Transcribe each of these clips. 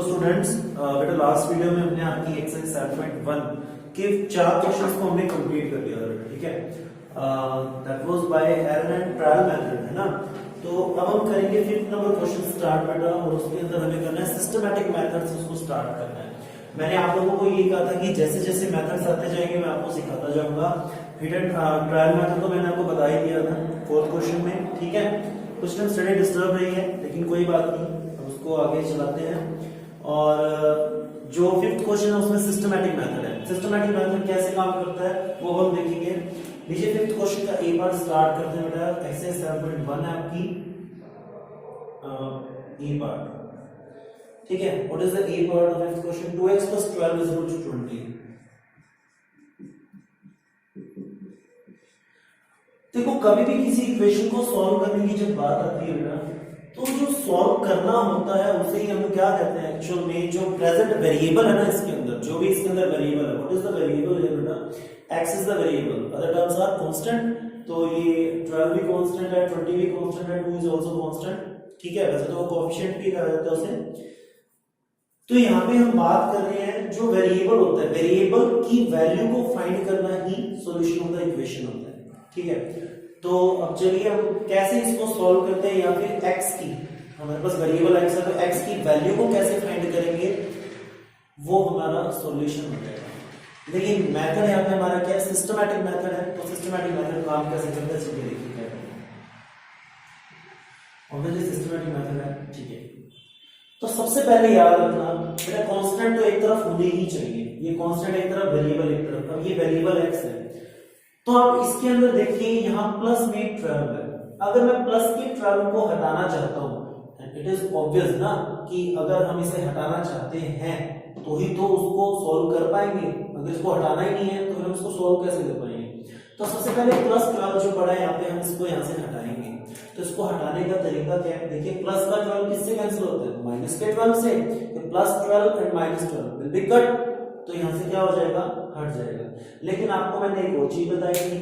Students बेटा last video में हमने आपकी एक्सरसाइज 7.1 के 4 क्वेश्चंस को हमने कंप्लीट कर लिया था, ठीक है। That was by error and trial method, है ना। तो अब हम करेंगे 5th नंबर क्वेश्चन स्टार्ट बेटा, और उसके अंदर हमें करना है सिस्टमैटिक मेथड से उसको स्टार्ट करना है। मैंने आप लोगों को ये कहा था कि जैसे जैसे मेथड्स आते जाएंगे मैं आपको सिखाता जाऊंगा। हिडन ट्रायल मेथड तो मैंने आपको बता ही दिया था 4th क्वेश्चन में, ठीक है। कुछ टाइम स्टडी डिस्टर्ब रही है लेकिन कोई बात नहीं, उसको आगे चलाते हैं। और जो 5th क्वेश्चन है उसमें सिस्टमैटिक मेथड है। सिस्टमैटिक मेथड कैसे काम करता है वो हम देखेंगे। नीचे 5th क्वेश्चन का ए पार्ट स्टार्ट करते हैं बेटा। एक्सरसाइज 7.1 है आपकी ए पार्ट, ठीक है। What is the A part of 5th question? 2x + 12 = 20। देखो कभी भी किसी इक्वेशन को सॉल्व करने की जब बात आती है बेटा, तो जो सॉल्व करना होता है उसे ही हम क्या कहते हैं एक्चुअल में। जो प्रेजेंट वेरिएबल है ना इसके अंदर, जो भी इसके अंदर वेरिएबल है, व्हाट इज द वेरिएबल है बेटा? x is the variable, other terms are constant. तो ये 12 भी कांस्टेंट है, 20 भी कांस्टेंट है, 2 इज आल्सो कांस्टेंट, ठीक है। वैसे तो वो कोएफिशिएंट भी कहा जाता है उसे। तो यहाँ पे हम बात कर रहे हैं जो वेरिएबल होता है, वेरिएबल की वैल्यू को फाइंड करना ही सॉल्यूशन ऑफ द इक्वेशन होता है, ठीक है। तो अब चलिए हम कैसे इसको सॉल्व करते हैं, या फिर x की, हमारे पास वेरिएबल x है तो x की वैल्यू को कैसे फाइंड करेंगे, वो हमारा सॉल्यूशन हो जाएगा। लेकिन मेथड यहाँ पे हमारा क्या है? सिस्टमैटिक मेथड है। तो सिस्टमैटिक मेथड काम कैसे करता है चलिए देखिए क्या है। ऑब्वियसली सिस्टमैटिक मेथड है, ठीक है। तो सबसे पहले याद रखना बेटा, कांस्टेंट तो एक तरफ होने ही चाहिए। ये कांस्टेंट एक तरफ, वेरिएबल एक तरफ। अब ये वेरिएबल x है तो आप इसके अंदर देखिए यहाँ प्लस में 12 है। अगर मैं प्लस के 12 को हटाना चाहता हूँ, इट इज ऑब्वियस ना कि अगर हम इसे हटाना चाहते हैं तो ही तो उसको सॉल्व कर पाएंगे। अगर इसको हटाना ही नहीं है तो फिर हम इसको सॉल्व कैसे कर पाएंगे? तो सबसे पहले प्लस 12 जो पड़ा है यहाँ पे, हम इसको यहाँ से हटाएंगे। तो इसको हटाने का तरीका क्या है? देखिए प्लस का 12 किससे कैंसिल होता है? माइनस के 12 से। Plus 12 and minus 12 will be cut, तो यहां से क्या हो जाएगा? हट जाएगा। लेकिन आपको मैंने एक और चीज बताई थी,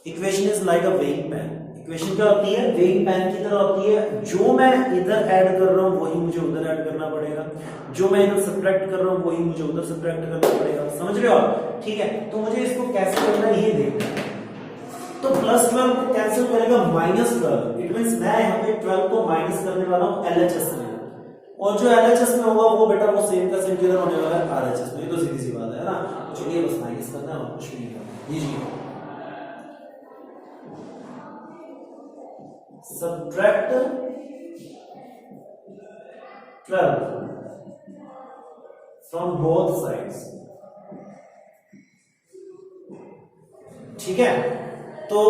equation is like a weighing pan. Equation क्या होती है? वेइंग पैन की तरह होती है। जो मैं इधर ऐड कर रहा हूं वही मुझे उधर ऐड करना पड़ेगा, जो मैं इधर सब्ट्रैक्ट कर रहा हूं वही मुझे उधर सब्ट्रैक्ट करना पड़ेगा। समझ रहे हो आप? ठीक है। तो मुझे इसको कैसे करना है ये देखना है। तो प्लस 12 को कैंसिल करेगा माइनस 12। इट मींस मैं यहाँ पे 12 को माइनस करने वाला हूँ LHS में, और जो LHS में होगा वो बेटा वो सेम का सेम किधर होने वाला है? RHS में। ये तो सीधी सी बात है ना। चलिए बस माइनस करना है और कुछ नहीं करना। लीजिए सब्ट्रैक्ट 12 फ्रॉम बोथ साइड्स, ठीक है। तो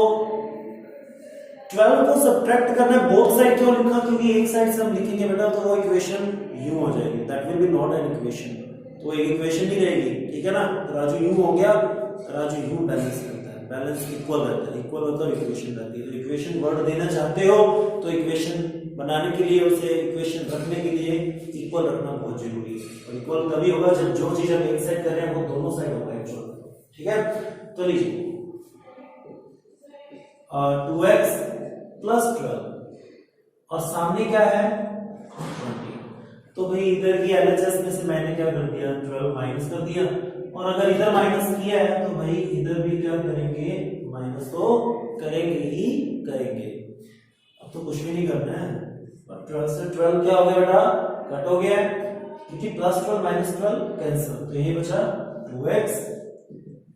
12 को सब्ट्रैक्ट करना है बोथ साइड। क्यों लिखा? क्योंकि एक साइड से हम लिखेंगे बेटा तो वो इक्वेशन यू हो जाएगी, that will be not an equation. तो एक इक्वेशन ही रहेगी, ठीक है ना। राजू यू हो गया, राजू यू बैलेंस करता है, बैलेंस इक्वल रहता है, इक्वल होता है इक्वेशन रहती है। तो इक्वेशन वर्ड देना चाहते हो तो इक्वेशन बनाने के लिए, उसे इक्वेशन रखने के लिए इक्वल रखना बहुत जरूरी है। और इक्वल तभी होगा जब जो चीज हम एक साइड कर रहे हैं वो दोनों साइड होगा एक्चुअल, ठीक है। तो लीजिए 2x + 12 और सामने क्या है? 20। तो भाई इधर की LHS में से मैंने क्या कर दिया? 12 माइनस कर दिया। और अगर इधर माइनस किया है तो भाई इधर भी क्या करेंगे? माइनस तो करेंगे ही करेंगे। अब तो कुछ भी नहीं करना है। और 12 से 12 क्या हो गया बेटा? कट हो गया, क्योंकि प्लस 12 - 12 कैंसिल। तो ये बचा 2x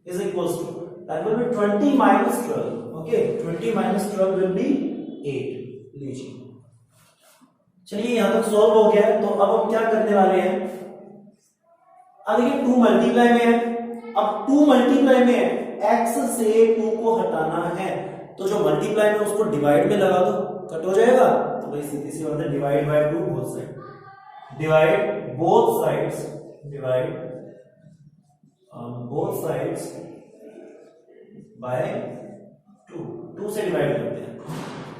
is equals to, that will be 20 - 12. Okay, 20 - 12 will be 8. लीजिए चलिए यहां तक सॉल्व हो गया। तो अब हम क्या करने वाले हैं? अब देखिए 2 मल्टीप्लाई में है। अब 2 मल्टीप्लाई में है, x से 2 को हटाना है तो जो मल्टीप्लाई में उसको डिवाइड में लगा दो, कट हो जाएगा। तो भाई सीधी सी बात है, divide by 2 both side, divide both sides, divide both sides by 2 से डिवाइड करते हैं।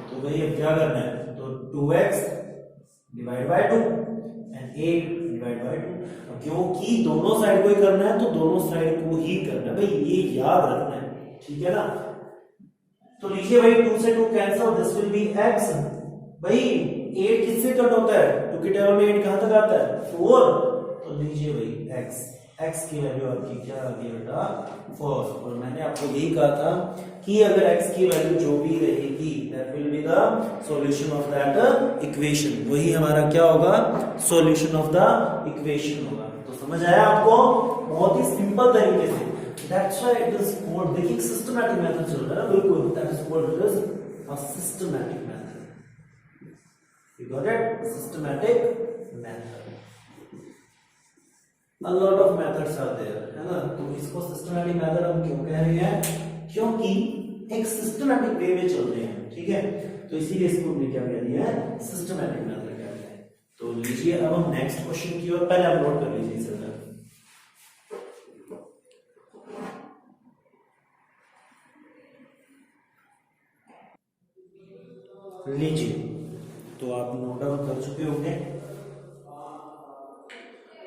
तो भाई अब क्या करना है? तो 2x divide bye 2 and 8 divide by 2। क्योंकि दोनों साइड को ही करना है तो दोनों साइड को ही करना है भाई, ये याद रखना है, ठीक है ना। तो लीजिए भाई 2 से 2 cancel, this will be x। भाई 8 किससे कट होता है? 2 के टेबल में 8 कहां तक आता है? 4। तो लीजिए भाई x की वैल्यू आपकी क्या आ गई बेटा? 4। और मैंने आपको यही कहा था कि अगर x की वैल्यू जो भी रहेगी that will be the solution of that equation. वही हमारा क्या होगा? सॉल्यूशन ऑफ द इक्वेशन होगा। तो समझ आया आपको? बहुत ही सिंपल तरीके से। That's why it is called, देखिए सिस्टमैटिक मेथड चल रहा है बिल्कुल, that is called as a systematic method. You got it? Systematic method. A lot of methods are there, है ना? तो इसको सिस्टमैटिक मेथड हम क्यों कह रहे हैं? क्योंकि एक सिस्टमैटिक वे में चल रहे हैं, ठीक है? तो इसीलिए इसको हमने क्या कह दिया है? सिस्टमैटिक मेथड कह दिया है। तो लीजिए अब हम नेक्स्ट क्वेश्चन की ओर, पहले आप नोट कर लीजिए इसे। लीजिए, तो आप नोट डाउन कर चुके होंगे।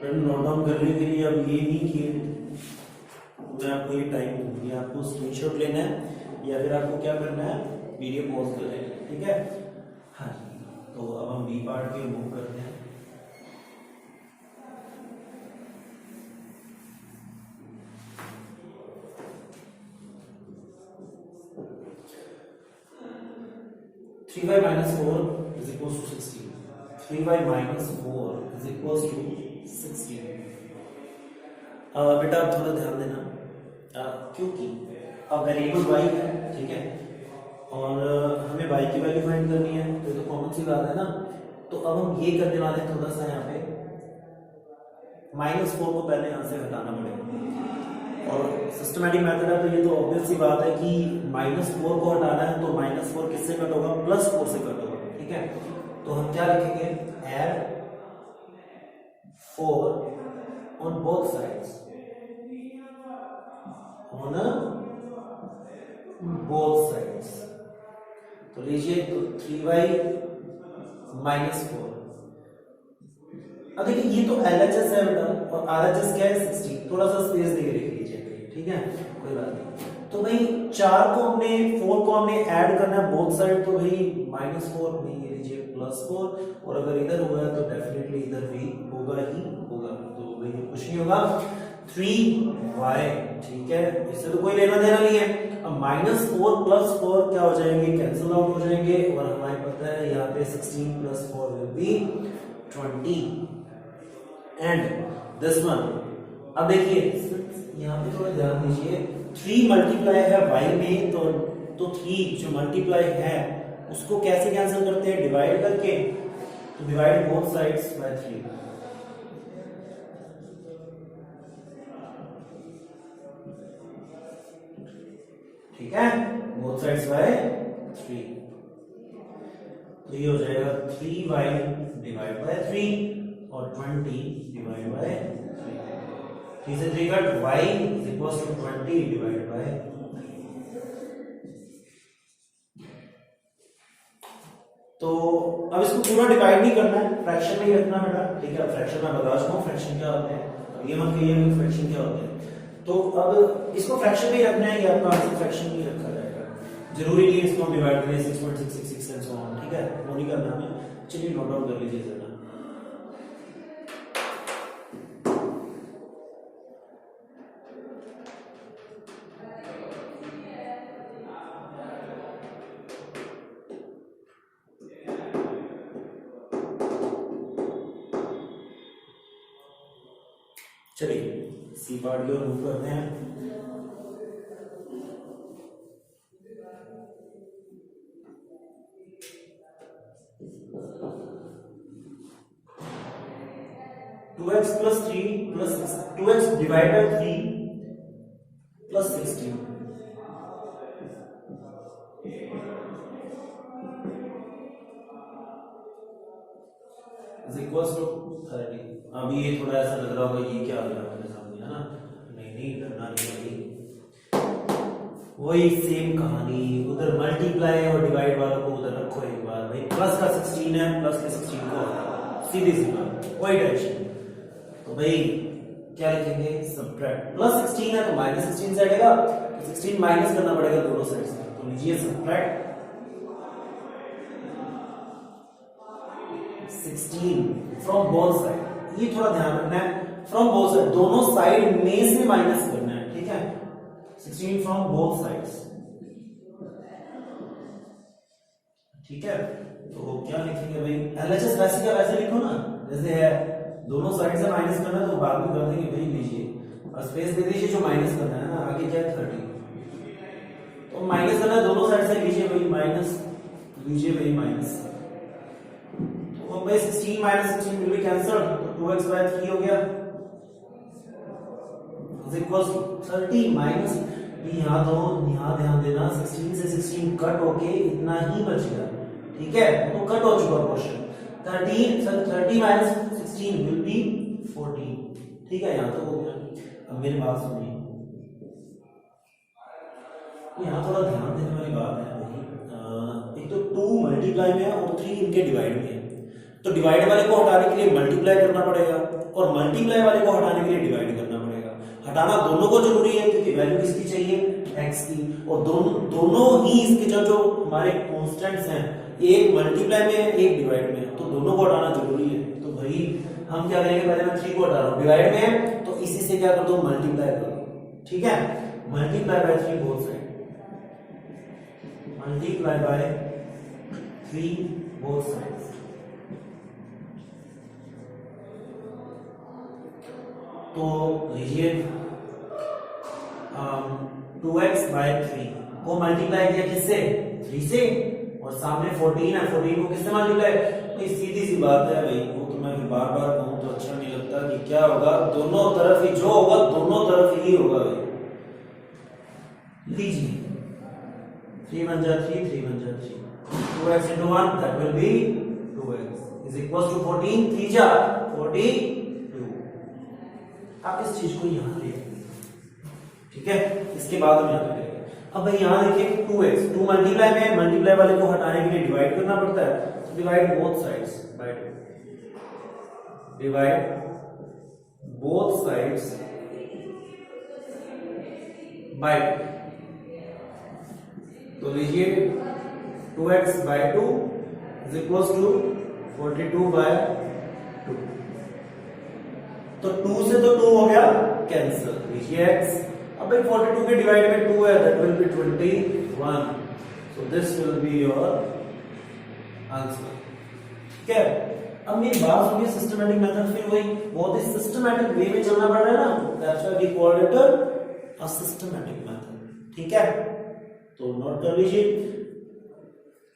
नोट डाउन करने के लिए अब ये नहीं कि मैं आपको ये टाइम दूंगी, आपको स्क्रीनशॉट लेना है या फिर आपको क्या करना है? वीडियो पॉज कर लेना है, ठीक है? हाँ जी, तो अब हम बी पार्ट पे मूव करते हैं। Three y minus 4 is equal to 16। 3y minus 4 is equal to 16। बेटा आप थोड़ा ध्यान देना, क्योंकि अब वेरिएबल y है, ठीक है, और हमें y की वैल्यू फाइंड करनी है, तो कॉमन सी बात है ना। तो अब हम ये करने वाले हैं, थोड़ा सा यहाँ पे -4 को पहले यहाँ से हटाना पड़ेगा। और सिस्टमैटिक मेथड है तो ये तो ऑब्वियस सी बात है कि -4 को हटाना है, तो -4 किससे कट होगा? +4 से कट होगा, ठीक है? तो हम क्या लिखेंगे? Add 4 on both sides, on both sides. तो लीजिए, तो 3y माइनस 4। अब देखिए ये तो LHS है बेटा, और RHS क्या है? 16। थोड़ा सा स्पेस दे के लिख लीजिए, ठीक है, कोई बात नहीं। तो भाई 4 को हमने 4 को हमने ऐड करना है बोथ साइड, तो भाई -4 नहीं, ये लीजिए +4, और अगर इधर हुआ तो डेफिनेटली इधर भी होगा ही होगा, तो भाई कुछ नहीं होगा। 3y, ठीक है, इससे तो कोई लेना देना नहीं है। अब -4 + 4 क्या हो जाएंगे? कैंसिल आउट हो जाएंगे, और हमें पता है यहाँ पे 16 + 4 will be 20 and this one. अब देखिए यहाँ पे थोड़ा ध्यान दीजिए, 3 मल्टीप्लाई है y में, तो 3 जो मल्टीप्लाई है उसको कैसे कैंसिल करते हैं? डिवाइड करके। तो डिवाइड बोथ साइड्स बाय 3, ठीक है, बोथ साइड्स बाय 3। तो ये हो जाएगा 3y डिवाइड बाय 3 और 20 डिवाइड बाय 3। 3 से 3 cut, y is equal to 20 divide by. तो अब इसको पूरा डिवाइड नहीं करना है, फ्रैक्शन में ही रखना है बेटा, ठीक है? फ्रैक्शन में बता चुका हूं फ्रैक्शन क्या होते हैं, ये मत कहिए फ्रैक्शन क्या होते हैं। तो अब इसको फ्रैक्शन में ही रखना है, ये आपका आंसर फ्रैक्शन में ही रखा जाएगा। जरूरी नहीं है इसको हम डिवाइड करें 6.666 एंड सो ऑन, ठीक है? वो नहीं करना हमें। चलिए नोट डाउन कर लीजिए जरा। चलिए सी पार्ट की ओर मूव करते हैं। Two x plus 3 plus 2x divide by 3 plus 16 is equals to 30। अब ये थोड़ा ऐसा लग रहा होगा ये क्या आ गया मेरे सामने, है ना? नहीं डरना नहीं, वही सेम कहानी, उधर मल्टीप्लाई और डिवाइड वालों को उधर रखो एक बार। भाई प्लस का 16 है, प्लस के 16 को सीधी सी बात, कोई टेंशन। तो भाई क्या लिखेंगे? सब्ट्रैक्ट। प्लस 16 है तो माइनस 16 से हटेगा, तो 16 माइनस करना पड़ेगा दोनों साइड से। तो लीजिए सब्ट्रैक्ट 16 फ्रॉम बोथ साइड। ये थोड़ा ध्यान रखना है, फ्रॉम बोथ साइड, दोनों साइड में से माइनस करना है, ठीक है। 16 फ्रॉम बोथ साइड्स, ठीक है। तो क्या लिखेंगे भाई, एलएचएस वैसे का वैसे लिखो ना, जैसे है दोनों साइड से माइनस करना है तो बाद में कर देंगे भाई, लीजिए और स्पेस दे दीजिए जो माइनस करना है ना, आगे क्या है 30, तो माइनस करना है दोनों साइड से, लीजिए भाई माइनस, लीजिए भाई माइनस, तो भाई 16 माइनस 16 विल बी कैंसल्ड, तो 2x बाय 3 हो गया इज इक्वल्स 30 माइनस, यहाँ दो, यहाँ ध्यान देना 16 से 16 कट होके इतना ही बच गया, ठीक है, तो कट हो चुका क्वेश्चन। 30 माइनस 16 विल बी 14, ठीक है, यहाँ तक हो गया। अब मेरी बात सुनिए, यहाँ थोड़ा ध्यान देने वाली बात है भाई, एक तो 2 मल्टीप्लाई में है और 3 इनके डिवाइड में है, तो डिवाइड वाले को हटाने के लिए मल्टीप्लाई करना पड़ेगा और मल्टीप्लाई वाले को हटाने के लिए डिवाइड करना पड़ेगा। हटाना दोनों को जरूरी है क्योंकि वैल्यू किसकी चाहिए, x की, और दोनों ही इसके जो हमारे कांस्टेंट्स हैं, एक मल्टीप्लाई में है एक डिवाइड में है, तो दोनों को हटाना जरूरी है। तो भाई हम क्या करेंगे, पहले मैं 3 को हटा रहा हूं, डिवाइड में है तो इसी से क्या कर दो, मल्टीप्लाई कर दो, ठीक है। Multiply by 3 both side, multiply by 3 both sides, तो लीजिए 2x बाय 3 को मल्टीप्लाई किया किससे, 3 से, और सामने 14 है, 14 को किससे मल्टीप्लाई, तो सीधी सी बात है भाई, वो तो मैं बार बार कहूं तो अच्छा नहीं लगता कि क्या होगा, दोनों तरफ ही जो होगा दोनों तरफ ही होगा भाई। लीजिए 3 1 जा 3, 3 1 जा 3, 2x into 1 that will be 2x is equals to 14, 3 जा 42। आप इस चीज को यहां ले, ठीक है, इसके बाद हम यहां करेंगे। अब भाई यहां देखिए 2x, 2 मल्टीप्लाई में, मल्टीप्लाई वाले को हटाने के लिए डिवाइड करना पड़ता है, तो divide both sides by 2, divide both sides by 2, तो लीजिए 2x by 2 is equals to 42 by 2, तो 2 से तो 2 हो गया कैंसिल, लीजिए x, अब भाई 42 के डिवाइड में 2 है, that will be 21, so this will be your answer, ठीक है। अब मेरी बात सुनिए, सिस्टमैटिक मेथड, फिर वही बहुत ही सिस्टमैटिक वे में चलना पड़ रहा है ना, that's why we called it a systematic method, ठीक है। तो नोट कर लीजिए,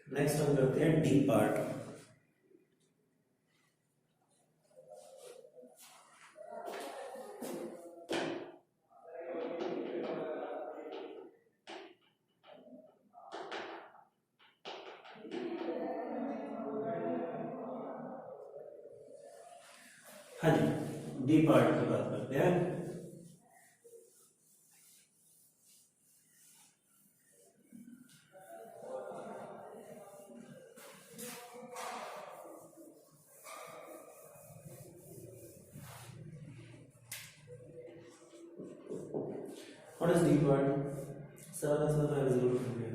नेक्स्ट हम करते हैं डी पार्ट। हाँ जी, डी पार्ट की बात करते हैं। What is D part? 7 is 5 is equal to 2.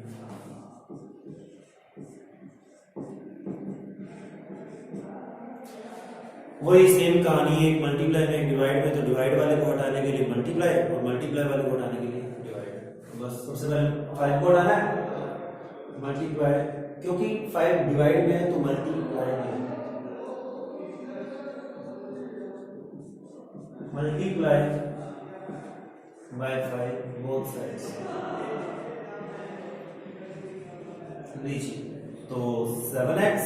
वही सेम कहानी है, एक मल्टीप्लाई में एक डिवाइड में, तो डिवाइड वाले को हटाने के लिए मल्टीप्लाई और मल्टीप्लाई वाले को हटाने के लिए डिवाइड। तो बस सबसे पहले 5 को हटाना है, मल्टीप्लाई, क्योंकि 5 डिवाइड में है तो मल्टीप्लाई में, मल्टीप्लाई बाय 5 बोथ साइड्स, लीजिए तो 7x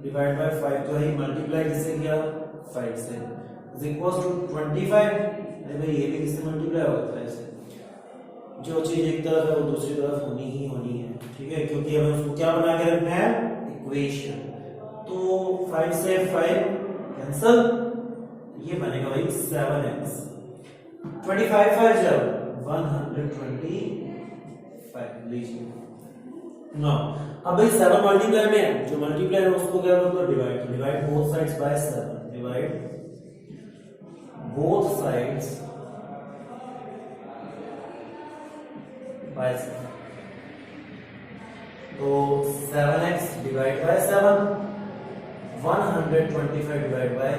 डिवाइड बाय 5, तो ही मल्टीप्लाई किससे किया, 5 से, इज इक्वल्स टू 25, भाई ये भी किससे मल्टीप्लाई होगा, 5 से। जो चीज एक तरफ है वो दूसरी तरफ होनी ही होनी है, ठीक है, क्योंकि हमें उसको क्या बना के रखना है, इक्वेशन। तो 5 से 5 कैंसल, ये बनेगा भाई 7x, 25 5 जब 125, लीजिए ना। अब भाई 7 मल्टीप्लाई में है, जो मल्टीप्लाई है उसको क्या करते हो, डिवाइड, तो divide both sides bye 7, divide both sides bye 7, तो 7x divide by 7, 125 divide by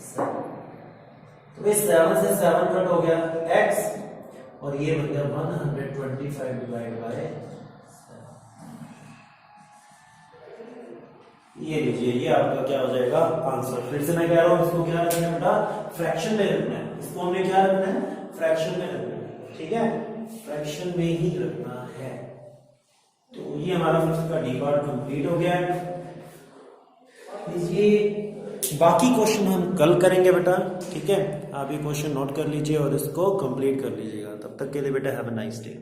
7। तो ये 7 से 7 कट हो गया x, और ये बन गया 125 डिवाइड बाय 7। ये लीजिए, ये आपका क्या हो जाएगा आंसर। फिर से मैं कह रहा हूं, इसको क्या रखना है बेटा, फ्रैक्शन में रखना है। इसको हमने क्या रखना है, फ्रैक्शन में रखना है, ठीक है, फ्रैक्शन में ही रखना है। तो ये हमारा फिफ्थ का डी पार्ट कंप्लीट हो गया है। ये बाकी क्वेश्चन हम कल करेंगे बेटा, ठीक है। आप ये क्वेश्चन नोट कर लीजिए और इसको कंप्लीट कर लीजिएगा। तब तक के लिए बेटा हैव अ नाइस डे।